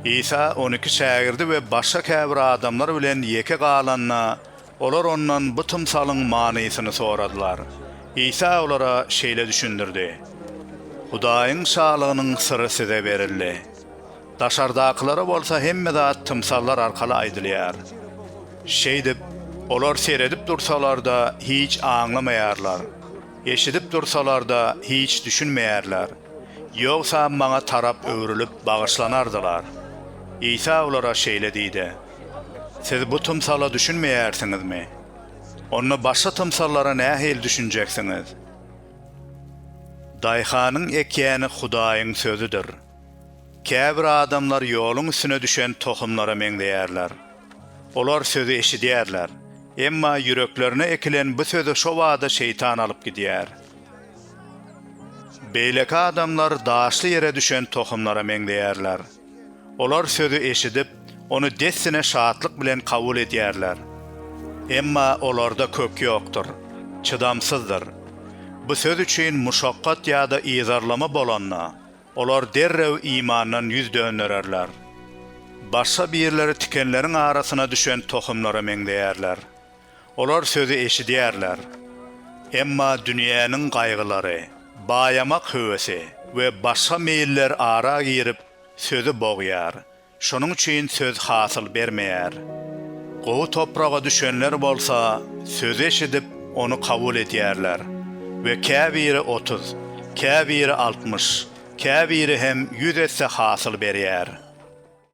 İsa 12 şagirdi ve başga käbir adamlar bilen ýeke galanna olar ondan bu tymsalyň manysyny soradylar. İsa olara şeýle düşündirdi. Hudaýyň şalygynyň syry size berildi. Daşardaklara bolsa hemme zat tymsallar arkaly aýdylýar. Şeýdip, olar seredip dursalar da hiç aňlamaýarlar. Eşidip dursalar da hiç düşünmeýärler. Ýogsa maňa tarap öwrülip bagyşlanardylar. İsa olara şeýle diýdi. Siz bu tymsala düşünmeýärsiňizmi? Onu başga tymsallara nähil düşünjeksiňiz? Daýhanyň ekýäni Hudaýyň sözüdür. Käbir adamlar ýoluň üstüne düşen tohumlara meňdeýärler. Olar sözü eşidýärler. Emma yüreklerine ekilen bu sözü şo wada şeytan alıp gidýär. Beýleki adamlar daşly ýere düşen tohumlara meňdeýärler. Olar sözü eşidip, onu dessine şatlyk bilen kabul edýärler. Emma olarda kök ýokdur, çydamsyzdyr. Bu söz üçin muşakkat ýa-da izarlama bolanna, olar derrew imandan ýüz döndürerler. Başga birleri tikenleriň arasyna düşen tohumlara meňdeýärler. Olar sözü eşidýärler. Emma dünýäniň gaýgylary, baýamak höwesi we başga meýiller ara girip sözü boğýar. Şonuň üçin söz hasyl bermeýär. Gowy topraga düşenler bolsa, söz eşidip onu kabul edýärler we käbiri 30, käbiri 60, käbiri hem 100 etse hasyl berýär.